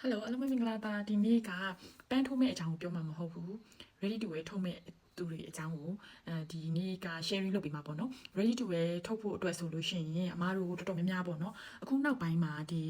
Hello အားလုံးပဲမင်္ဂလာပါဒီနေ့ကပန်းထိုးမဲ့အကြောင်းကိုပြောမှာမဟုတ်ဘူး ready to wear ထုတ်မဲ့သူတွေအကြောင်းကိုဒီနေ့က sharing လုပ်ပေးမှာပေါ့နော် ready to wear ထုတ်ဖို့အတွက်ဆိုလို့ရှိရင်အမားတို့တော်တော်များများပေါ့နော်အခုနောက်ပိုင်းမှာဒီ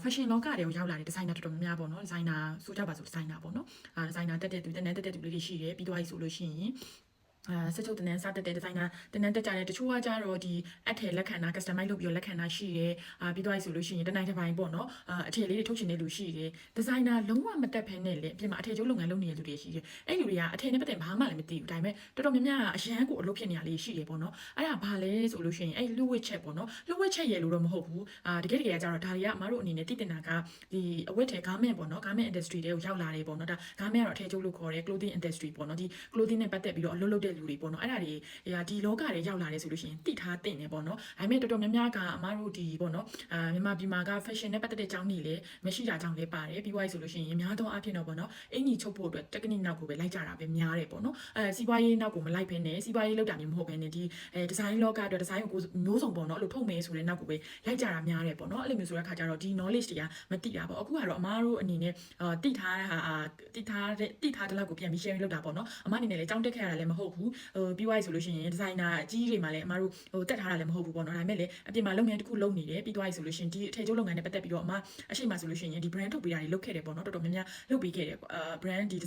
fashion လောကတွေကိုရောက်လာတဲ့ designer တော်တော်များများပေါ့နော် designer ဆိုကြပါစို့ designer ပေါ့နော်designer တက်တဲ့သူတက်တဲ့သူလေးတွေရှိတယ်ပြီးတော့ဆိုလို့ရှိရင်စချုပ်တနန်းစားတက်တဲ့ဒီဇိုင်နာတနန်းတက်ကြတဲ့တချို့ကကြတော့ဒီအထည်လက်ခံတာ customize လုပ်ပြီးတော့လက်ခံတာရှိတယ်ပြီးတော့ဆိုလို့ရှိရင်တနိုင်တစ်ပိုင်းပေါ့နော်အထည်လေးတွေထုတ်ချင်တဲ့လူရှိတယ်ဒီဇိုင်နာလုံးဝမတက်ဖဲနဲ့လေအပြင်မှာအထည်ချုပ်လုပ်ငန်းလုပ်နေတဲ့လူတွေရှိတယ်အဲ့လူတွေကအထည်နဲ့ပတ်သက်ဘာမှလည်းမသိဘူးဒါပေမဲ့တော်တော်များများအရန်ကိုအလုပ်ဖြစ်နေရလေးရှိတယ်ပေါ့နော်အဲ့ဒါဘာလဲဆိုလို့ရှိရင်အဲ့လူဝစ်ချက်ပေါ့နော်လူဝစ်ချက်ရဲ့လို့တော့မဟုတ်ဘူးတကယ်ကြတော့ဒါတွေကအမတို့အနေနဲ့တည်တင်တာကဒီအဝတ်ထည် garment ပေါ့နော် garment industry တွေကိုရောက်လာတယ်ပေါ့နော်ဒါ garment ကတော့အထည်ချုပ်လို့ခေါ်တယ် clothing industry ပေါ့နော်ဒီ clothing နဲ့ပတ်သက်ပြီးတော့အလုပ်လုပ်တဲ့လူတွေပေါ့နော်အဲ့ဒါတွေဒီလောကတွေရောက်လာတယ်ဆိုလို့ရှိရင်တိထားတင်တယ်ပေါ့နော်ဒါပေမဲ့တော်တော်များများကအမတို့ဒီပေါ့နော်မြန်မာပြည်မှာက fashion နဲ့ပတ်သက်တဲ့အကြောင်းတွေလည်းမရှိတာကြောင့်လည်းပါတယ်ပြီးွားဆိုလို့ရှိရင်များသောအားဖြင့်တော့ပေါ့နော်အင်ကြီးချုပ်ဖို့အတွက် technique နောက်ကိုပဲလိုက်ကြတာပဲများတယ်ပေါ့နော်စီးပွားရေးနောက်ကိုမလိုက်ဘဲနဲ့စီးပွားရေးလောက်တာမျိုးမဟုတ်ဘဲနဲ့ဒီdesign လောကအတွက် design ကိုမျိုးစုံပေါ့နော်အဲ့လိုထုတ်မယ်ဆိုတဲ့နောက်ကိုပဲလိုက်ကြတာများတယ်ပေါ့နော်အဲ့လိုမျိုးဆိုတဲ့ခါကျတော့ဒီ knowledge တွေကမသိတာပေါ့အခုကတော့အမတို့အနေနဲ့တိထားတဲ့လောက်ကိုပြန်ပြီး sharing လုပ်တာပေါ့နော်အမအနေနဲ့လည်းကြောင်းတက်ခဲ့ရတာလည်းမဟုတ်ဘူးပြီးွားဆိုလို့ရှိရင် designer အကြီးတွေမှာလည်းအမတို့တက်ထားတာလည်းမဟုတ်ဘူးပေါ့နော်ဒါပေမဲ့လည်းအပြင်မှာလုပ်ငန်းတစ်ခုလုပ်နေတယ်ပြီးသွားပြီဆိုလို့ရှိရင်ဒီအထည်ချုပ်လုပ်ငန်းနဲ့ပတ်သက်ပြီးတော့အမအရှိမဆိုလို့ရှိရင်ဒီ brand ထုတ်ပေးတာတွေလုပ်ခဲ့တယ်ပေါ့နော်တော်တော်များများလုပ်ပေးခဲ့တယ်brand ဒီ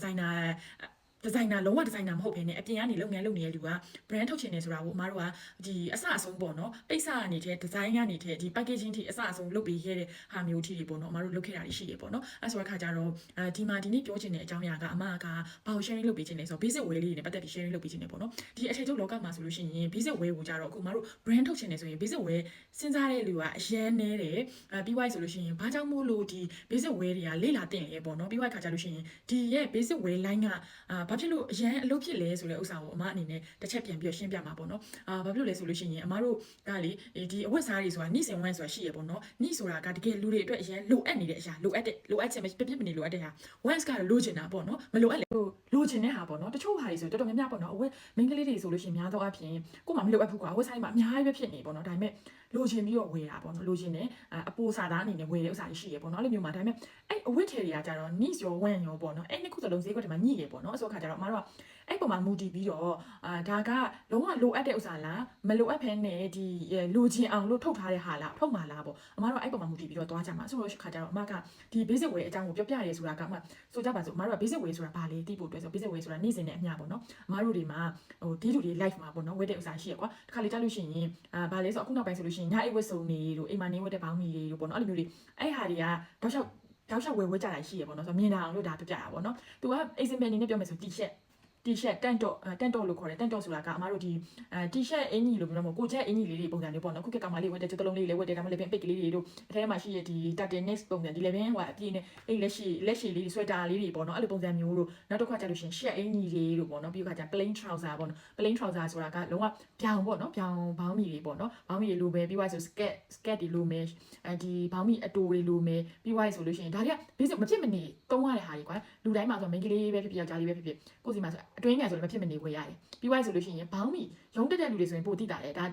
designer လုံးဝ designer မဟုတ်ဘဲနဲ့အပြင်ကနေလုပ်ငန်းလုပ်နေတဲ့လူက brand ထုတ်ချင်နေဆိုတာကိုအမတို့ကဒီအစအဆုံးပေါ့နော်ပိတ်စကနေတဲ့ design ကနေတဲ့ဒီ packaging ထိအစအဆုံးလုပ်ပေးခဲ့တဲ့ဟာမျိုးထိတွေပေါ့နော်အမတို့လုပ်ခဲ့တာတွေရှိတယ်ပေါ့နော်အဲဆိုတဲ့ခါကျတော့ဒီမှာဒီနေ့ပြောချင်တဲ့အကြောင်းအရာကအမကဘာကို sharing လုပ်ပေးချင်လဲဆိုတော့ basic way လေးတွေနဲ့ပတ်သက်ပြီး sharing လုပ်ပေးချင်တယ်ပေါ့နော်ဒီအထည်ချုပ်လောကမှာဆိုလို့ရှိရင် basic way ကိုကြတော့အခုအမတို့ brand ထုတ်ချင်နေဆိုရင် basic way စဉ်းစားတဲ့လူကအရန်နေတယ်ပြီးွားဆိုလို့ရှိရင်ဘာကြောင့်မို့လို့ဒီ basic way တွေကလေ့လာတင်လဲပေါ့နော်ပြီးွားခါကျလို့ရှိရင်ဒီရဲ့ basic way line ကဘာဖြစ်လို့အရန်အလုပ်ဖြစ်လဲဆိုတဲ့ဥစ္စာကိုအမအနေနဲ့တစ်ချက်ပြန်ပြီးရှင်းပြမှာပေါ့နော်ဘာဖြစ်လို့လဲဆိုလို့ရှိရင်အမတို့ကလေဒီအဝတ်စားတွေဆိုတာနေ့စဉ်ဝမ်းဆိုတာရှိရပေါ့နော်နေ့ဆိုတာကတကယ်လူတွေအတွက်အရန်လိုအပ်နေတဲ့အရာလိုအပ်ချက်ပြပြမနေလိုအပ်တဲ့ဟာ once ကတော့လိုချင်တာပေါ့နော်မလိုအပ်လေလိုချင်တဲ့ဟာပေါ့နော်တချို့ဟာတွေဆိုတော်တော်များများပေါ့နော်အဝတ်မိန်းကလေးတွေဆိုလို့ရှိရင်များသောအားဖြင့်ကို့မှာမလိုအပ်ဘူးကွာအဝတ်စားတွေမှာအများကြီးပဲဖြစ်နေပေါ့နော်ဒါပေမဲ့လိုချင်ပြီးတော့ဝယ်တာပေါ့နော်လိုချင်တယ်အပိုစာသားအနေနဲ့ဝယ်တဲ့ဥစ္စာတွေရှိရပေါ့နော်အဲ့လိုမျိုးမှာဒါပေမဲ့အဲ့အဝတ်ထည်တွေကကြတော့ needs your want ရောပေါ့နော်အဲ့နှစ်ခုစလုံးဈေးကွက်ထဲမှာညှိရပေါ့နော်ဆိုတော့ခါကြတော့အမတို့ကအဲ့ပုံမှာမူတည်ပြီးတော့ဒါကလုံးဝလိုအပ်တဲ့ဥစ္စာလားမလိုအပ်ဖ ೇನೆ ဒီလိုချင်အောင်လို့ထုတ်ထားတဲ့ဟာလားထုတ်မှာလားပေါ့အမတို့အဲ့ပုံမှာမူတည်ပြီးတော့သွားကြမှာဆိုတော့ခါကြတော့အမကဒီ basic way အကြောင်းကိုပြောပြရဲဆိုတာကမှဆိုကြပါစို့အမတို့က basic way ဆိုတာဘာလဲသိဖို့အတွက်ဆို basic way ဆိုတာနေ့စဉ်နဲ့အမျှပေါ့နော်အမတို့တွေမှာဒီလူတွေ live မှာပေါ့နော်ဝတ်တဲ့ဥစ္စာရှိရကွာတစ်ခါလေကြားလို့ရှိရင်ဘာလဲဆိုအခုနောက်ပိုင်းဆိုလို့ရှိရင်ညအိတ်ဝတ်စုံတွေတို့အိမ်မှာနေဝတ်တဲ့ဘောင်းမီတွေတို့ပေါ့နော်အဲ့လိုမျိုးတွေအဲ့ဟာတွေကတောက်လျှောက်ဝယ်ကြတာရှိရပေါ့နော်ဆိုတော့မြင်တာအောင်လို့ဒါပြပြတာပေါ့နော်သူက example အနေနဲ့ပြောမယ်ဆို t-shirt တန်တော့လို့ခေါ်တယ်တန်တော့ဆိုတာကအမတို့ဒီt-shirt အင်ကြီးလို့ပြောတော့ကိုချက်အင်ကြီးလေးတွေပုံစံမျိုးပေါ့နော်ခုကကောင်မလေးဝတ်တဲ့ကျုပ်တလုံးလေးလည်းဝတ်တယ်ဒါမှလည်းပင်ပိတ်ကလေးတွေတို့အထဲမှာရှိရဒီ tartan next ပုံစံဒီလည်းပင်ဟိုအပြည့်နဲ့အဲ့လက်ရှိလေး sweater လေးတွေပေါ့နော်အဲ့လိုပုံစံမျိုးတို့နောက်တစ်ခါကျလို့ရှင် shirt အင်ကြီးလေးတို့ပေါ့နော်ပြီးတော့ခါကျ plain trouser ပေါ့နော် plain trouser ဆိုတာကလုံးဝပြောင်းပေါ့နော်ပြောင်းဘောင်းမီတွေပေါ့နော်ဘောင်းမီတွေလိုပဲပြီးသွားဆို skirt တွေလိုမယ်ဒီဘောင်းမီအတူတွေလိုမယ်ပြီးသွားဆိုလို့ရှင်ဒါတွေက basic မဖြစ်မနေတုံးရတဲ့ဟာတွေကွာလူတိုင်းမှာဆိုမိန်းကလေးပဲဖြစ်ဖြစ်ယောက်ျားလေးပဲဖြစ်ဖြစ်ကိုယ်စီမှာဆိုအတွင်းငယ်ဆိုလည်းမဖြစ်မနေဝယ်ရတယ်ပြီးသွားဆိုလို့ရှိရင်ဘောင်းမီရုံးတက်တဲ့လူတွေဆိုရင်ပိုတိတာတယ်ဒါ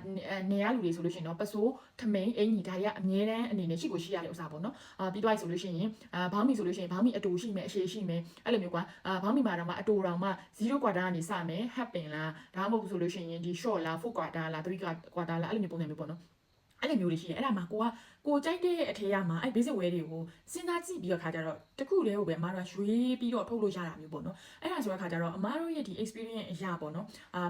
နေရလူတွေဆိုလို့ရှိရင်တော့ပစိုးထမိန်အင်ကြီးဒါတွေကအမြဲတမ်းအနေနဲ့ရှိကိုရှိရတဲ့ဥစ္စာပေါ့နော်ပြီးသွားဆိုလို့ရှိရင်ဘောင်းမီဆိုလို့ရှိရင်ဘောင်းမီအတူရှိမယ်အရှိရှိမယ်အဲ့လိုမျိုးကွာဘောင်းမီမှာတော့မှအတူတောင်မှ0 quarter ကနေစမယ် half ပင်လားဒါမှမဟုတ်ဆိုလို့ရှိရင်ဒီ short လား4 quarter လား3 quarter လားအဲ့လိုမျိုးပုံစံမျိုးပေါ့နော်အဲ့လိုမျိုးတွေရှိတယ်အဲ့ဒါမှာကိုကြိုက်တဲ့အထည်ရမှာအဲ့ basic wear တွေကိုစဉ်းစားကြည့်ပြီးတော့ခါကြတော့တခုတည်းကိုပဲအမတို့ရွေးပြီးတော့ထုတ်လို့ရတာမျိုးပေါ့နော်အဲ့ဒါဆိုတဲ့ခါကြတော့အမတို့ရဲ့ဒီ experience အရာပေါ့နော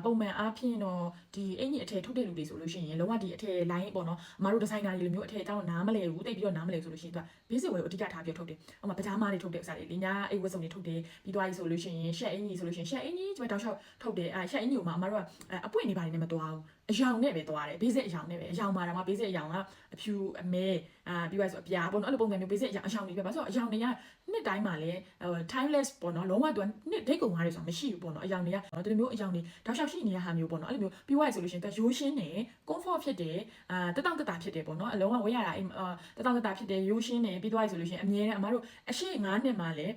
်ပုံမှန်အားဖြင့်တော့ဒီအင်ကြီးအထည်ထုတ်တဲ့လူတွေဆိုလို့ရှိရင်လုံးဝဒီအထည် line ပေါ့နော်အမတို့ designer တွေလိုမျိုးအထည်အကြောင်းနားမလဲဘူးတိတ်ပြီးတော့နားမလဲဆိုလို့ရှိရင်သူက basic wear ကိုအဓိကထားပြီးထုတ်တယ်ဥပမာပကြားမတွေထုတ်တဲ့ဥစားတွေလင်းညာအိတ်ဝတ်စုံတွေထုတ်တယ်ပြီးသွားပြီဆိုလို့ရှိရင် shirt အင်ကြီးဆိုလို့ရှိရင် shirt အင်ကြီးကျွန်တော်တောက်လျှောက်ထုတ်တယ်shirt အင်ကြီးကိုမှအမတို့ကအပွင့်နေပါတယ်နဲ့မသွားဘူးအယောင်နဲ့ပဲသွားတယ် basic အယောင်နဲ့ပဲအယောင်မှာတော့ basic အယောင်ကအဖြူအမဲပြီးသွားဆိုအပြာပေါ့နော်အဲ့လိုပုံစံမျိုး basic အယောင်တွေပဲပါဆိုတော့အယောင်တွေကနှစ်တိုင်းမှာလည်းtimeless ပေါ့နော်လုံးဝသူကနှစ်ဒိတ်ကုန်သွားတယ်ဆိုတာမရှိဘူးပေါ့နော်အယောင်တွေကနော်ဒီလိုမျိုးအယောင်တွေတောက်လျှောက်ရှိနေတဲ့ဟာမျိုးပေါ့နော်အဲ့လိုမျိုးပြီးသွားဆိုလို့ရှိရင်သူရိုးရှင်းတယ် comfort ဖြစ်တယ်တက်တောင့်တက်တာဖြစ်တယ်ပေါ့နော်အလုံးဝဝယ်ရတာတက်တောင့်တက်တာဖြစ်တယ်ရိုးရှင်းတယ်ပြီးသွားဆိုလို့ရှိရင်အမြဲတမ်းအမတို့အရှိ9နှစ်မှာလည်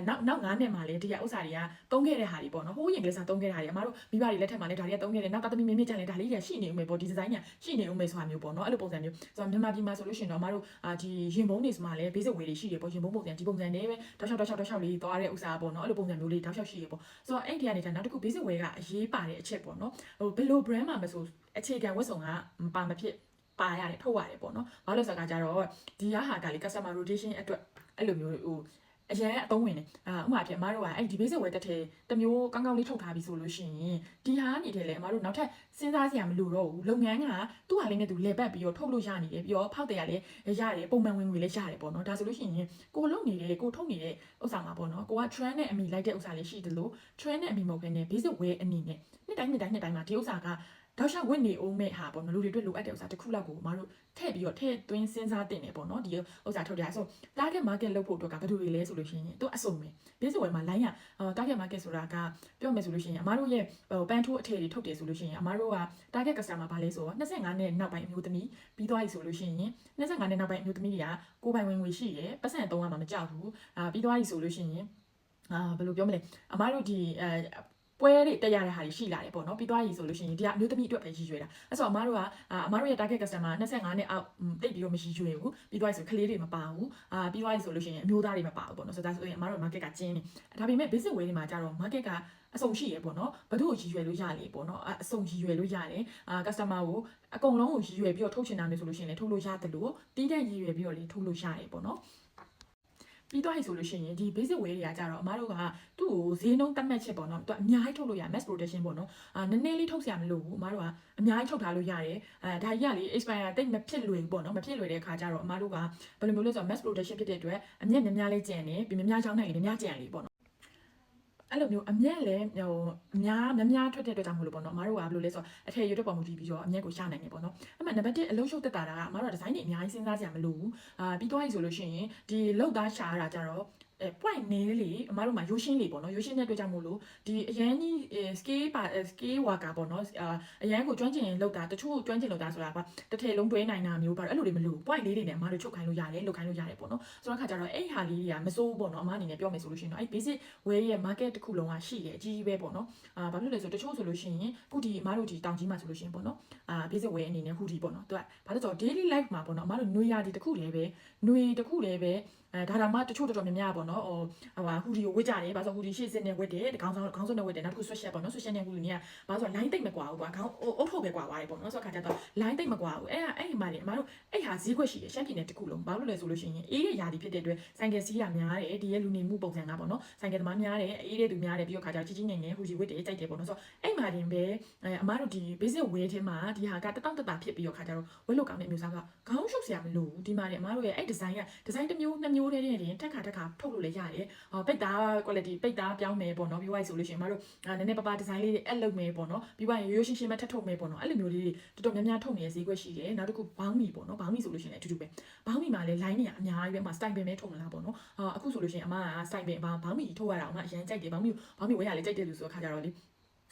းနောက်9နှစ်မှာလည်းဒီကဥစ္စာတွေကသုံးခဲ့တဲ့ဟာတွေပေါ့နော်ဟိုးရင်ကလေးစားသုံးခဲ့တာတွေအမတို့မိဘတွေလက်ထက်မှာလည်းဒါတွေကသုံးခဲ့တယ်နောက်သားသမီးမင်းမြင့်ကြတယ်ဒါလေးတွေရှိနေဦးမယ်ပေါ့ဒီဒီဇိုင်းညာရှိနေဦးမယ်ဆိုတာမျိုးပေါ့နော်အဲ့လိုပုံစံမျိုးဆိုတော့မြန်မာပြည်မှာဆိုလို့ရှိရင်တော့အမတို့ တို့ဒီရင်ဘုံတွေမှာလည်း basic way တွေရှိတယ်ပေါ့ရင်ဘုံပုံစံဒီပုံစံနဲ့ပဲတောက်လျှောက်လေးသွားတဲ့ဥစားပေါ့နော်အဲ့လိုပုံစံမျိုးလေးတောက်လျှောက်ရှိရပေါ့ဆိုတော့အဲ့ဒီကနေနောက်တစ်ခု basic way ကအရေးပါတဲ့အချက်ပေါ့နော်ဟိုဘယ်လို brand မှာမဆိုအခြေခံဝတ်စုံကမဖြစ်ပါရတယ်ထုတ်ရတယ်ပေါ့နော်ဘာလို့လဲဆိုတော့ကြတော့ဒီဟာကလေ customer rotation အတွက်အဲ့လိုမျိုးဟိုအရင်အသုံးဝင်နေဥပမာဖြစ်အမားတို့ကအဲ့ဒီ basic ဝယ်တက်တဲ့တမျိုးကောင်းကောင်းလေးထုတ်ထားပြီးဆိုလို့ရှိရင်ဒီဟာနေတယ်လေအမားတို့နောက်ထပ်စဉ်းစားစရာမလိုတော့ဘူးလုပ်ငန်းကသူ့ဟာလေးနဲ့သူလေပတ်ပြီးတော့ထုတ်လို့ရနေတယ်ပြီးတော့ဖောက်တယ်ရလေရတယ်ပုံမှန်ဝင်ငွေလည်းရတယ်ပေါ့နော်ဒါဆိုလို့ရှိရင်ကိုလုံနေတယ်ကိုထုတ်နေတဲ့ဥစ္စာမှာပေါ့နော်ကိုက trend နဲ့အမိလိုက်တဲ့ဥစ္စာလေးရှိတယ်လို့ trend နဲ့အမိမဟုတ်ဘဲနဲ့ basic ဝယ်အနေနဲ့နှစ်တိုင်းမှာဒီဥစ္စာကတောက်လျှောက်ဝင့်နေအောင်မဲ့ဟာပေါ့နော်လူတွေအတွက်လိုအပ်တဲ့ဥစ္စာတစ်ခုလောက်ကိုမတို့ထည့်ပြီးတော့ထည့်သွင်းစဉ်းစားတင်နေပေါ့နော်ဒီဥစ္စာထုတ်ကြဆို target market လုပ်ဖို့အတွက်ကဘယ်လိုတွေလဲဆိုလို့ရှိရင်သူအစုံပဲ basic ဝယ်မှာ line ကtarget market ဆိုတာကပြောမယ်ဆိုလို့ရှိရင်အမားတို့ရဲ့ပန်းထိုးအထည်တွေထုတ်တယ်ဆိုလို့ရှိရင်အမားတို့က target customer ဘာလဲဆိုတော့25နဲ့နောက်ပိုင်းအမျိုးသမီးပြီးသွားပြီဆိုလို့ရှိရင်25နဲ့နောက်ပိုင်းအမျိုးသမီးတွေကကိုယ်ပိုင်ဝင်ငွေရှိတယ်ပတ်စံ300မှမကြောက်ဘူးပြီးသွားပြီဆိုလို့ရှိရင်ဘယ်လိုပြောမလဲအမားတို့ဒီပွဲတွေတက်ရတဲ့ဟာတွေရှိလာတယ်ပေါ့နော်ပြီးသွားပြီဆိုလို့ရှိရင်ဒီကအမျိုးသမီးအတွက်ပဲရည်ရွယ်တာအဲ့ဆိုအမားတို့ကအမားတို့ရဲ့ target customer 25နဲ့အောက်တိတ်ပြီးတော့မရည်ရွယ်ဘူးပြီးသွားပြီဆိုကလေးတွေမပါဘူးပြီးသွားပြီဆိုလို့ရှိရင်အမျိုးသားတွေမပါဘူးပေါ့နော်ဆိုတော့ဒါဆိုရင်အမားတို့ market ကကျင်းနေဒါပေမဲ့ basic way တွေမှာကျတော့ market ကအစုံရှိရပေါ့နော်ဘယ်သူ့ကိုရည်ရွယ်လို့ရလေပေါ့နော်အစုံရည်ရွယ်လို့ရတယ်customer ကိုအကုန်လုံးကိုရည်ရွယ်ပြီးတော့ထုတ်ချင်တာမျိုးဆိုလို့ရှိရင်လည်းထုတ်လို့ရတယ်လို့တီးတဲ့ရည်ရွယ်ပြီးတော့လေထုတ်လို့ရတယ်ပေါ့နော်ပြီးသွားပြီဆိုလို့ရှိရင်ဒီ basic way တွေကကြတော့အမားတို့ကသူ့ကိုဈေးနှုန်းတတ်မှတ်ချက်ပေါ့နော်သူအများကြီးထုတ်လို့ရ mass production ပေါ့နော်နည်းနည်းလေးထုတ်စရာမလိုဘူးအမားတို့ကအများကြီးထုတ်ထားလို့ရတယ်ဒါကြီးကလေ expire တိတ်မဖြစ်လွယ်ဘူးပေါ့နော်မဖြစ်လွယ်တဲ့အခါကျတော့အမားတို့ကဘယ်လိုမျိုးလဲဆိုတော့ mass production ဖြစ်တဲ့အတွက်အမြတ်များလေးကျန်တယ်ပြီးများချောင်းနိုင်လေးများကျန်လေးပေါ့နော်အဲ့လိုမျိုးအမြက်လည်းဟိုအများထွက်တဲ့အတွက်ကြောင့်မလို့ပေါ့နော်အမားတို့ကဘယ်လိုလဲဆိုတော့အထည်ရွတ်တဲ့ပုံမူတည်ပြီးတော့အမြက်ကိုရှာနိုင်နေပေါ့နော်အဲ့မှာနံပါတ်1အလုံးရှုပ်တက်တာကအမားတို့ကဒီဇိုင်းတွေအများကြီးစဉ်းစားကြရမလို့ဘူးပြီးသွားပြီဆိုလို့ရှိရင်ဒီလောက်သားရှာရတာကြတော့point နေလေအမားတို့မှာရိုးရှင်းလေပေါ့နော်ရိုးရှင်းတဲ့အတွက်ကြောင့်မို့လို့ဒီအရန်ကြီး scale worker ပေါ့နော်အရန်ကိုကျွမ်းကျင်လောက်တာတချို့ကျွမ်းကျင်လောက်တာဆိုတာကတစ်ထည်လုံးတွဲနိုင်တာမျိုးပါအဲ့လိုတွေမလို့ point လေးတွေနဲ့အမားတို့ချုပ်ခိုင်းလို့ရတယ်လုတ်ခိုင်းလို့ရတယ်ပေါ့နော်ဆိုတော့ခါကျတော့အဲ့ဟာလေးတွေကမစိုးဘူးပေါ့နော်အမားအနေနဲ့ပြောမယ်ဆိုလို့ရှိရင်တော့အဲ့ basic way ရဲ့ market တစ်ခုလုံးကရှိတယ်အကြီးကြီးပဲပေါ့နော်ဘာဖြစ်လို့လဲဆိုတချို့ဆိုလို့ရှိရင်ခုဒီအမားတို့ဒီတောင်ကြီးမှာဆိုလို့ရှိရင်ပေါ့နော်basic way အနေနဲ့ဟူဒီပေါ့နော်သူကဘာလို့ဆိုတော့ daily life မှာပေါ့နော်အမားတို့ຫນွေရာဒီတစ်ခုတည်းပဲຫນွေတစ်ခုတည်းပဲဒါတောင်မှတချို့တော်တော်များများပေါ့နော်ဟူဒီကိုဝစ်ကြတယ်ဘာလို့ဟူဒီရှေ့စစ်နဲ့ဝစ်တယ်ခေါင်းစုံနဲ့ဝစ်တယ်နောက်တစ်ခု sweatshirt ပေါ့နော် sweatshirt နဲ့ဟူဒီကဘာလို့ဆိုတော့ line တိတ်မကွာဘူးကွာခေါင်းအုတ်ထုတ်ပဲကွာသွားတယ်ပေါ့နော်ဆိုတော့ခါကျတော့ line တိတ်မကွာဘူးအဲ့ဒီမှာလေအမတို့အဲ့ဟာဈေးခွက်ရှိတယ်ရှမ်းပြည်နယ်တစ်ခုလုံးဘာလို့လဲဆိုလို့ရှိရင်အေးတဲ့ຢာဒီဖြစ်တဲ့အတွက်ဆိုင်ကယ်စီးတာများတယ်ဒီရဲ့လူနေမှုပုံစံကပေါ့နော်ဆိုင်ကယ်သမားများတယ်အေးတဲ့သူများတယ်ပြီးတော့ခါကျတော့ကြီးငယ်ဟူဒီဝစ်တယ်ကြိုက်တယ်ပေါ့နော်ဆိုတော့အဲ့မှာတင်ပဲအမတို့ဒီ basic way ထဲမှာဒီဟာကတတောင့်တတာဖြစ်ပြီးတော့ခါကျတော့ဝစ်လို့ကောင်းတဲ့မျိုးစားကခေါင်းရှုပ်စရာမလိုဘူးဒီမှာလေအမတို့ရဲ့အဲ့ဒီဇိုင်းတစ်မျိုးနှစ်မျိုးတည်းနဲ့တက်ခါထုတ်လို့လည်းရတယ်ပိတ်သား quality ပိတ်သားပြောင်းမယ်ပေါ့နော်ပြီးသွားပြီဆိုလို့ရှိရင်မတို့နည်းနည်းပါးပါးဒီဇိုင်းလေးတွေအပ်လုပ်မယ်ပေါ့နော်ပြီးသွားရင်ရိုးရှင်းရှင်းပဲထပ်ထုတ်မယ်ပေါ့နော်အဲ့လိုမျိုးလေးတွေတော်တော်များများထုတ်နေတဲ့ဈေးကွက်ရှိတယ်နောက်တစ်ခုဘောင်းမီပေါ့နော်ဘောင်းမီဆိုလို့ရှိရင်လည်းအတူတူပဲဘောင်းမီမှာလည်း line တွေအများကြီးပဲမှာ style ပင်ပဲထုတ်မလားပေါ့နော်အခုဆိုလို့ရှိရင်အမက style ပင်ဘောင်းမီထုတ်ရတာအမအရင်ကြိုက်တယ်ဘောင်းမီဝယ်ရလေကြိုက်တယ်လို့ဆိုတော့ခါကြတော့လ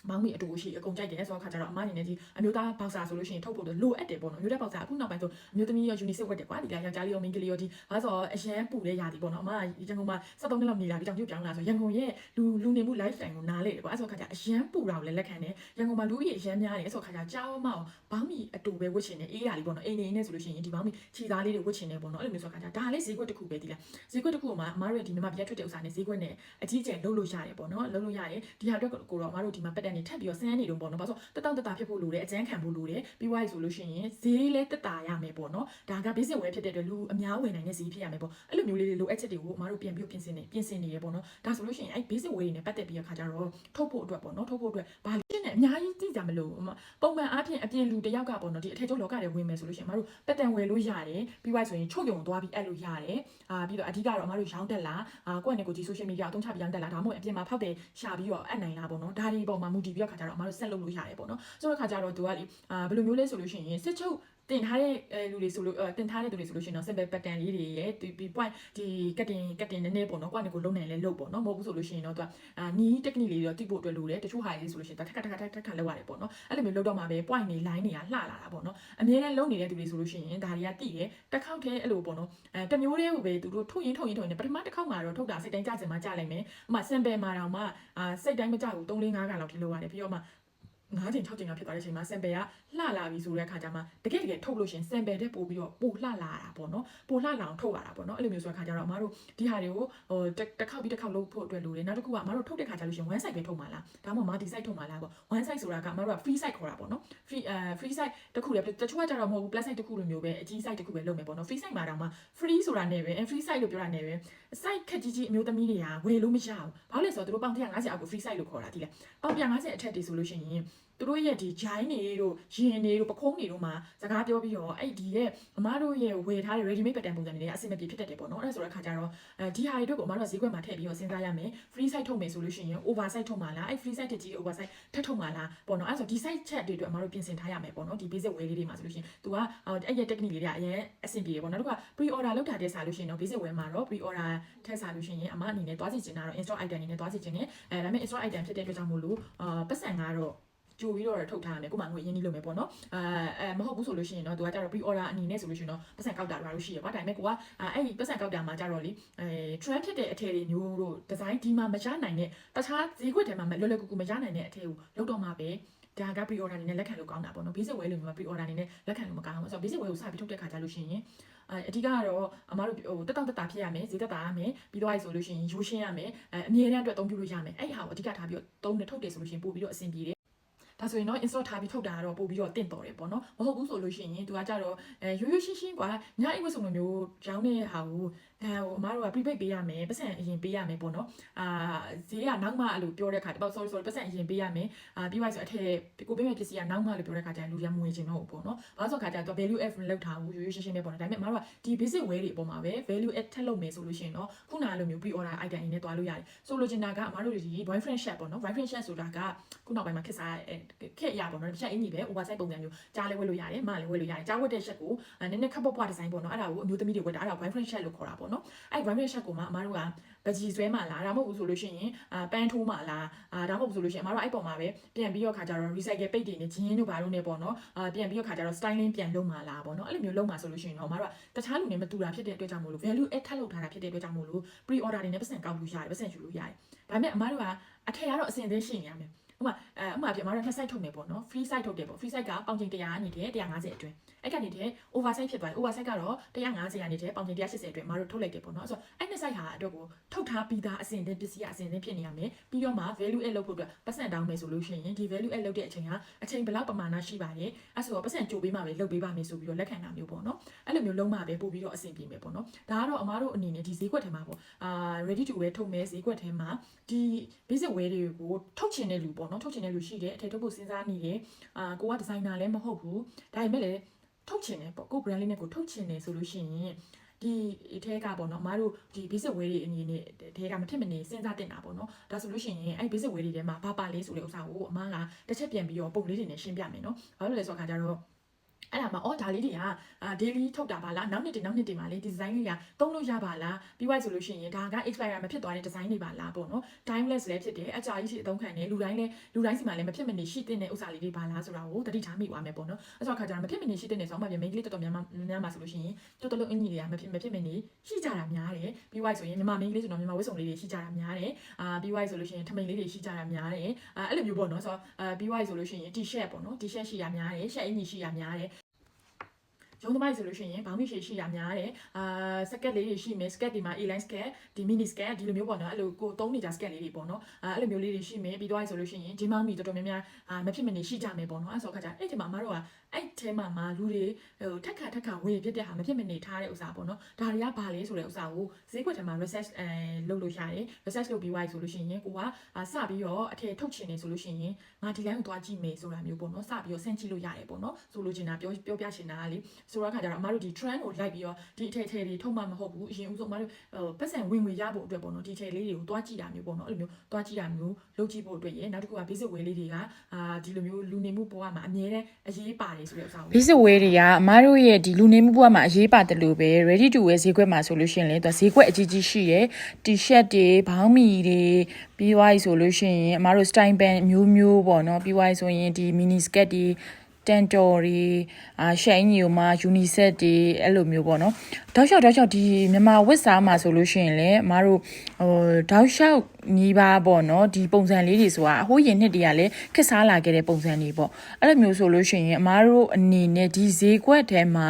ေမောင်းမီအတူရှိအကုန်ကြိုက်တယ်ဆိုတော့ခါကျတော့အမအနေနဲ့ဒီအမျိုးသားဘောက်ဆာဆိုလို့ရှိရင်ထုတ်ဖို့လိုအပ်တယ်ပေါ့နော်မျိုးတဲ့ဘောက်ဆာအခုနောက်ပိုင်းဆိုအမျိုးသမီးရောယူနီစစ်ဝတ်တယ်ကွာဒီကယောက်ျားလေးရောမိန်းကလေးရောဒီဘာလို့ဆိုတော့အရန်ပူတဲ့ຢာဒီပေါ့နော်အမကရန်ကုန်မှာ73နှစ်လောက်နေလာပြီးတောင်ကျပြောင်းလာဆိုရန်ကုန်ရဲ့လူနေမှု lifestyle ကိုနားလေတယ်ကွာအဲ့ဆိုခါကျအရန်ပူတာကိုလည်းလက်ခံတယ်ရန်ကုန်မှာလူကြီးအရန်များတယ်ဆိုတော့ခါကျကြားမအောင်ဘောင်းမီအတူပဲဝတ်ချင်တယ်အေးရလေးပေါ့နော်အိမ်နေဆိုလို့ရှိရင်ဒီဘောင်းမီခြေသားလေးတွေဝတ်ချင်တယ်ပေါ့နော်အဲ့လိုမျိုးဆိုခါကျဒါလည်းဈေးကွက်တစ်ခုပဲဒီလားဈေးကွက်တစ်ခုမှာအမတို့ဒီမြန်မာပြည်ထွက်တဲ့ဥစ္စာနဲ့ဈေးကွက်နဲ့အကြီးကျယ်လုပ်လို့ရတယ်ပေါ့နော်လုပ်လို့ရတယ်ဒီဟာအတွက်ကိုတော့အမတို့ဒီမှာပတ်တန်နေထပ်ပြီးတော့စမ်းနေတော့ပေါ့နော်ဘာလို့တတောင့်တတာဖြစ်ဖို့လိုတယ်အကျန်းခံဖို့လိုတယ်ပြီးသွားပြီဆိုလို့ရှိရင်ဈေးလဲတက်တာရမယ်ပေါ့နော်ဒါက basic way ဖြစ်တဲ့အတွက်လူအများဝင်နိုင်တဲ့ဈေးဖြစ်ရမယ်ပေါ့အဲ့လိုမျိုးလေးလိုအပ်ချက်တွေကိုအမတို့ပြန်ပြီးပြင်ဆင်နေရပေါ့နော်ဒါဆိုလို့ရှိရင်အဲ့ basic way တွေနဲ့ပတ်သက်ပြီးခါကြတော့ထုတ်ဖို့အတွက်ပေါ့နော်ထုတ်ဖို့အတွက်ဘာလို့ရှင်းနေအများကြီးသိကြမလို့ပုံမှန်အားဖြင့်အပြင်လူတယောက်ကပေါ့နော်ဒီအထည်ချုပ်လောကတွေဝင်မယ်ဆိုလို့ရှိရင်အမတို့ပတ်တန်ဝယ်လို့ရတယ်ပြီးသွားဆိုရင်ချုပ်ယုံသွားပြီးအဲ့လိုရတယ်ပြီးတော့အဓိကတော့အမတို့ရောင်းတက်လာကိုယ့်အနေကိုဒီ social media အသုံးချပြီးရောင်းတက်လာဒါမှမဟုတ်အပြင်မှာဖောက်တယ်ရှာပြီးတော့အပ်နိုင်လားပေါ့နော်ဒါဒီပုံမှာမူတည်ပြီးတော့ခါကြတော့အမတို့ဆက်လုပ်လို့ရတယ်ပေါ့နော်ဆိုတော့ခါကြတော့သူကလေဘယ်လိုမျိုးလဲဆိုလို့ရှိရင်စစ်ချုပ်တင်ထားတဲ့လူတွေဆိုလို့တင်ထားတဲ့သူတွေဆိုလို့ရှိရင်တော့ simple pattern လေးတွေရဲ့ဒီ point ဒီ cutting နည်းနည်းပေါ့နော်ကိုယ့်အနေကိုလုံးနိုင်လဲလုပ်ပေါ့နော်မဟုတ်ဘူးဆိုလို့ရှိရင်တော့သူကနီး technique လေးတွေတော့တိဖို့အတွက်လိုတယ်တချို့ဟာလေးဆိုလို့ရှိရင်တက်ခါလောက်ရတယ်ပေါ့နော်အဲ့လိုမျိုးလုပ်တော့မှပဲ point တွေ line တွေကလှလာတာပေါ့နော်အများနဲ့လုံးနေတဲ့သူတွေဆိုလို့ရှိရင်ဒါတွေကတိတယ်တစ်ခေါက်တည်းအဲ့လိုပေါ့နော်တမျိုးတည်းကိုပဲသူတို့ထုတ်ရင်ပထမတစ်ခေါက်မှာတော့ထုတ်တာစိတ်တိုင်းကြစင်မှာကြလိုက်မယ်ဥပမာ sample မှာတော့မှစိတ်တိုင်းမကြဘူး3 4 5ခါလောက်ထိလုပ်ရတယ်ပြီးတော့မှ 9ချိန်6ချိန်လောက်ဖြစ်သွားတဲ့အချိန်မှာ sample ကလှလာပြီဆိုတဲ့အခါကျမှတကယ်ထုတ်လို့ရှင် sample တဲ့ပို့ပြီးတော့ပိုလှလာတာပေါ့နော်ပိုလှလာအောင်ထုတ်ရတာပေါ့နော်အဲ့လိုမျိုးဆိုတဲ့အခါကျတော့အမတို့ဒီဟာတွေကိုတစ်ခေါက်ပြီးတစ်ခေါက်လုပ်ဖို့အတွက်လိုတယ်နောက်တစ်ခုကအမတို့ထုတ်တဲ့ခါကျလို့ရှင် one side ပဲထုတ်မှာလားဒါမှမဟုတ် multi side ထုတ်မှာလားပေါ့ one side ဆိုတာကအမတို့က free side ခေါ်တာပေါ့နော် free side တစ်ခုလည်းတချို့ကကြတော့မဟုတ်ဘူး plus side တစ်ခုလိုမျိုးပဲအကြီး side တစ်ခုပဲလုပ်မယ်ပေါ့နော် free side မှာတော့မှ free ဆိုတာနဲ့ပဲ free side လို့ပြောတာနဲ့ပဲ side ခက်ကြီးအမျိုးသမီးတွေကဝယ်လို့မရဘူးဘာလို့လဲဆိုတော့သူတို့ပေါင်150အောက်ကို free side လို့ခေါ်တာဒီလေပေါင်150အထက်တည်းဆိုလို့ရှိရင်သူတို့ရဲ့ဒီဂျိုင်းတွေတို့ရင်တွေတို့ပခုံးတွေတို့မှာစကားပြောပြီးတော့အဲ့ဒီရဲ့အမားတို့ရဲ့ဝယ်ထားတဲ့ ready made pattern ပုံစံတွေလည်းအဆင်မပြေဖြစ်တတ်တယ်ပေါ့နော်အဲ့ဒါဆိုတဲ့အခါကျတော့ဒီဟာတွေအတွက်ကိုအမားတို့ဈေးကွက်မှာထည့်ပြီးတော့စဉ်းစားရမယ် free site ထုတ်မယ်ဆိုလို့ရှိရင် over site ထုတ်မှာလားအဲ့ free site တက်ကြီး over site ထပ်ထုတ်မှာလားပေါ့နော်အဲ့ဆိုဒီ site ချက်တွေအတွက်အမားတို့ပြင်ဆင်ထားရမယ်ပေါ့နော်ဒီ basic way လေးတွေမှာဆိုလို့ရှိရင် तू ကအဲ့ရဲ့ technique လေးတွေကအရင်အဆင်ပြေတယ်ပေါ့နော်နောက်တစ်ခါ pre order လုပ်တာတဲ့စားလို့ရှိရင်တော့ basic way မှာတော့ pre order ထည့်စားလို့ရှိရင်အမားအနေနဲ့သွားစီချင်တာတော့ install item အနေနဲ့သွားစီချင်တယ်ဒါပေမဲ့ install item ဖြစ်တဲ့အတွက်ကြောင့်မို့လို့ပတ်စံကတော့ကြိုပြီးတော့ထုတ်ထားရမယ်ကိုမှငွေရင်းနှီးလုပ်မယ်ပေါ့နော်မဟုတ်ဘူးဆိုလို့ရှိရင်တော့သူကကြတော့ pre order အနေနဲ့ဆိုလို့ရှိရင်တော့ပတ်စံကောက်တာတော့ရှိရပါဒါပေမဲ့ကိုကအဲ့ဒီပတ်စံကောက်တာမှာကြတော့လေtrend ဖြစ်တဲ့အထည်တွေမျိုးတို့ design ဒီမှာမရနိုင်တဲ့တခြားဈေးကွက်ထဲမှာလွယ်လွယ်ကူကူမရနိုင်တဲ့အထည်ကိုလုပ်တော့မှာပဲဒါက pre order အနေနဲ့လက်ခံလို့ကောင်းတာပေါ့နော် basic way လို့မျိုး pre order အနေနဲ့လက်ခံလို့မကောင်းဘူးဆိုတော့ basic way ကိုစပြီးထုတ်တဲ့ခါကြလို့ရှိရင်အဓိကကတော့အမားတို့တက်တောင့်တက်တာဖြစ်ရမယ်ဈေးတက်တာရမယ်ပြီးတော့ဆိုလို့ရှိရင်ရိုးရှင်းရမယ်အမြဲတမ်းအတွက်အသုံးပြုလို့ရမယ်အဲ့ဟာကိုအဓိကထားပြီးတော့သုံးနေထုတ်တယ်ဆိုလို့ရှိရင်ပို့ပြီးတော့အဆင်ပြေတယ်ဒါဆိုရင်တော့ install ထားပြီးထုတ်တာကတော့ပို့ပြီးတော့တင့်တော်တယ်ပေါ့နော်မဟုတ်ဘူးဆိုလို့ရှိရင်သူကကြတော့ရိုးရိုးရှင်းရှင်းကွာညအိတ်ဝတ်စုံလိုမျိုးရောင်းတဲ့ဟာကိုဒါဟိုအမားတို့က prepaid ပေးရမယ်ပတ်စံအရင်ပေးရမယ်ပေါ့နော်ဈေးကနောက်မှအဲ့လိုပြောတဲ့ခါတော့ sorry ပတ်စံအရင်ပေးရမယ်ပြီးသွားဆိုအထက်ကိုပေးမဲ့ပစ္စည်းကနောက်မှလို့ပြောတဲ့ခါကျရင်လူရမဝင်ချင်တော့ဘူးပေါ့နော်ဘာလို့ဆိုခါကျတော့ value add လောက်ထားဘူးရိုးရိုးရှင်းရှင်းပဲပေါ့နော်ဒါပေမဲ့အမားတို့ကဒီ basic way တွေအပေါ်မှာပဲ value add ထက်လုပ်မယ်ဆိုလို့ရှိရင်တော့ခုနလိုမျိုး pre order item အနေနဲ့တွားလို့ရတယ်ဆိုလိုချင်တာကအမားတို့ဒီ boyfriend shirt ပေါ့နော် boyfriend shirt ဆိုတာကခုနောက်ပိုင်းမှာခက်စားခက်ရပေါ့နော်တစ်ချက်အင်ကြီးပဲ oversize ပုံစံမျိုးကြားလေးဝတ်လို့ရတယ်မလေးဝတ်လို့ရတယ်ကြားဝတ်တဲ့ shirt ကိုနည်းနည်းခပ်ပွားပွား design ပေါ့နော်အဲ့ဒါကိုအမျိုးသမီးတွေဝတ်တာအဲ့ဒါ boyfriend shirt လို့ခေါ်တာပေါ့နော်အဲ့ boyfriend shirt ကိုမှအမားတို့ကပကြီးဆွဲမှလားဒါမှမဟုတ်ဘူးဆိုလို့ရှိရင်ပန်းထိုးမှလားဒါမှမဟုတ်ဘူးဆိုလို့ရှိရင်အမားတို့အဲ့ပုံမှာပဲပြန်ပြီးတော့ခါကြတော့ recycle ပိတ်တွေနဲ့ဂျင်းတို့ဘာလို့နေပေါ့နော်ပြန်ပြီးတော့ခါကြတော့ styling ပြန်လုပ်မှလားပေါ့နော်အဲ့လိုမျိုးလုပ်မှဆိုလို့ရှိရင်တော့အမားတို့ကတခြားလူနဲ့မတူတာဖြစ်တဲ့အတွက်ကြောင့်မို့လို့ value add ထပ်လုပ်ထားတာဖြစ်တဲ့အတွက်ကြောင့်မို့လို့ pre order တွေနဲ့ပတ်စံကောက်လို့ရတယ်ပတ်စံယူလို့ရတယ်ဒါပေမဲ့အမားတို့ကအထက်ကတော့အဆင်သင့်ရှိနေရမယ်ဥပမာပြအမားတို့နှစ် site ထုတ်မယ်ပေါ့နော် free site ထုတ်တယ်ပေါ့ free site ကပေါင်ချိန်100အနေနဲ့150အတွင်းအဲ့ကနေတဲ့ over site ဖြစ်သွားတယ် over site ကတော့150အနေနဲ့ပေါင်ချိန်180အတွင်းအမားတို့ထုတ်လိုက်တယ်ပေါ့နော်အဲ့ဆိုအဲ့နှစ် site ဟာအတွက်ကိုထုတ်ထားပြီးသားအဆင်သင့်ပစ္စည်းအဆင်သင့်ဖြစ်နေရမယ်ပြီးတော့မှ value add လုပ်ဖို့အတွက်ပတ်စံတောင်းမယ်ဆိုလို့ရှိရင်ဒီ value add လုပ်တဲ့အချိန်ကအချိန်ဘယ်လောက်ပမာဏရှိပါလဲအဲ့ဆိုတော့ပတ်စံကြိုပေးမှပဲလုပ်ပေးပါမယ်ဆိုပြီးတော့လက်ခံတာမျိုးပေါ့နော်အဲ့လိုမျိုးလုံးမှပဲပို့ပြီးတော့အဆင်ပြေမယ်ပေါ့နော်ဒါကတော့အမားတို့အနေနဲ့ဒီဈေးကွက်ထဲမှာပေါ့ready to wear ထုတ်မယ်ဈေးကွက်ထဲမှာဒီ basic wear တွေကိုထုတ်ချင်တဲ့လူပေါ့နော်ထုတ်ချင်တဲ့လူရှိတယ်အထည်ထုတ်ဖို့စဉ်းစားနေတယ်ကိုကဒီဇိုင်နာလည်းမဟုတ်ဘူးဒါပေမဲ့လည်းထုတ်ချင်တယ်ပေါ့ကို brand လေးနဲ့ကိုထုတ်ချင်တယ်ဆိုလို့ရှိရင်ဒီအထဲကပေါ့နော်အမားတို့ဒီ basic wear တွေအနေနဲ့တဲကမဖြစ်မနေစဉ်းစားတင်တာပေါ့နော်ဒါဆိုလို့ရှိရင်အဲ့ basic wear တွေထဲမှာဘာပါလဲဆိုတဲ့ဥစ္စာကိုအမားကတစ်ချက်ပြန်ပြီးတော့ပုံလေးတွေနဲ့ရှင်းပြမယ်နော်ဘာလို့လဲဆိုတော့ခါကြတော့အဲ့ဒါမှဒါလေးတွေက daily ထုတ်တာပါလားနောက်နှစ်တွေမှာလေဒီ design တွေကသုံးလို့ရပါလားပြီးသွားဆိုလို့ရှိရင်ဒါက expire မဖြစ်သွားတဲ့ design တွေပါလားပေါ့နော် timeless လည်းဖြစ်တယ်အကြာကြီးရှိအသုံးခံတယ်လူတိုင်းစီမှာလည်းမဖြစ်မနေရှိတဲ့ဥစ္စာလေးတွေပါလားဆိုတာကိုတတိထားမိသွားမယ်ပေါ့နော်အဲ့ဆိုခါကျတော့မဖြစ်မနေရှိတဲ့ဆိုမှပြန် main ကလေးတော်တော်များများဆိုလို့ရှိရင်တော်တော်လုံးအင်ကြီးတွေကမဖြစ်မနေရှိကြတာများတယ်ပြီးသွားဆိုရင်မြန်မာ main ကလေးဆိုတော့မြန်မာဝတ်စုံလေးတွေရှိကြတာများတယ်ပြီးသွားဆိုလို့ရှိရင်ထမိန်လေးတွေရှိကြတာများတယ်အဲ့လိုမျိုးပေါ့နော်ဆိုတော့ပြီးသွားဆိုလို့ရှိရင် t-shirt ပေါ့နော် t-shirt ရှိရများတယ် shirt အင်ကြီးရှိရများတယ်ရုံးသမိုင်းဆိုလို့ရှိရင်ဘောင်းမိရှိရများတယ်စကက်လေးတွေရှိမယ်စကက်ဒီမှာ A-line sket ဒီ mini sket ဒီလိုမျိုးပေါ့နော်အဲ့လိုကိုသုံးနေကြ sket လေးတွေပေါ့နော်အဲ့လိုမျိုးလေးတွေရှိမယ်ပြီးတော့ဆိုလို့ရှိရင်ဒီမောင်းမီတော်တော်များများမဖြစ်မနေရှိကြမယ်ပေါ့နော်အဲ့ဆိုခါကျအဲ့ဒီမှာအမတို့ကအဲ့ထဲမှာလူတွေထက်ခါဝေဖြစ်တဲ့ဟာမဖြစ်မနေထားတဲ့ဥစ္စာပေါ့နော်ဒါတွေကဘာလဲဆိုတဲ့ဥစ္စာကိုဈေးကွက်ထဲမှာ research လုပ်လို့ရတယ် research လုပ်ပြီးသွားဆိုလို့ရှိရင်ကိုကစပြီးတော့အထည်ထုတ်ချင်နေဆိုလို့ရှိရင်ငါဒီတိုင်းကိုသွားကြည့်မယ်ဆိုတာမျိုးပေါ့နော်စပြီးတော့ဆန့်ကြည့်လို့ရတယ်ပေါ့နော်ဆိုလိုချင်တာပြောပြချင်တာလေဆိုတော့ခါကျတော့အမတို့ဒီ trend ကိုလိုက်ပြီးတော့ဒီအထည်တွေထုတ်မှမဟုတ်ဘူးအရင်ဦးဆုံးအမတို့ပတ်စံဝင်ငွေရဖို့အတွက်ပေါ့နော်ဒီအထည်လေးတွေကိုသွားကြည့်တာမျိုးပေါ့နော်အဲ့လိုမျိုးသွားကြည့်တာမျိုးလုပ်ကြည့်ဖို့အတွက်ရနောက်တစ်ခုက basic way လေးတွေကဒီလိုမျိုးလူနေမှုဘဝမှာအမြဲတမ်းအရေးပါတယ်ဆိုတဲ့အကြောင်း basic way တွေကအမတို့ရဲ့ဒီလူနေမှုဘဝမှာအရေးပါတယ်လို့ပဲ ready to wear ဈေးကွက်မှာဆိုလို့ရှိရင်လေသူဈေးကွက်အကြီးကြီးရှိရယ် t-shirt တွေဘောင်းမီတွေပြီးသွားပြီဆိုလို့ရှိရင်အမတို့ style band မျိုးပေါ့နော်ပြီးသွားပြီဆိုရင်ဒီ mini skirt တွေ Tantor တွေရှိုင်းညီမှာ Uniset တွေအဲ့လိုမျိုးပေါ့နော်တောက်လျှောက်ဒီမြန်မာဝတ်စားမှာဆိုလို့ရှိရင်လေအမားတို့တောက်လျှောက်ညီးပါပေါ့နော်ဒီပုံစံလေးတွေဆိုတာအဟိုးရင်နှစ်တည်းကလည်းခက်စားလာခဲ့တဲ့ပုံစံတွေပေါ့အဲ့လိုမျိုးဆိုလို့ရှိရင်အမားတို့အနေနဲ့ဒီဈေးကွက်ထဲမှာ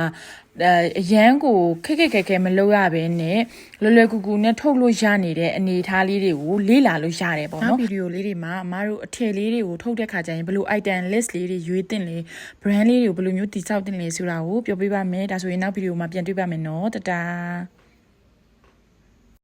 အရန်ကိုခက်ခဲမလုပ်ရဘဲနဲ့လွယ်ကူကူနဲ့ထုတ်လို့ရနေတဲ့အနေအထားလေးတွေကိုလေ့လာလို့ရတယ်ပေါ့နော်ဗီဒီယိုလေးတွေမှာအမားတို့အထည်လေးတွေကိုထုတ်တဲ့ခါကျရင်ဘယ်လို item list လေးတွေရွေးတင်လဲ brand လေးတွေကိုဘယ်လိုမျိုးတည်ဆောက်တင်လဲဆိုတာကိုပြောပြပါမယ်ဒါဆိုရင်နောက်ဗီဒီယိုမှာပြန်တွေ့ပါမယ်နော်တတား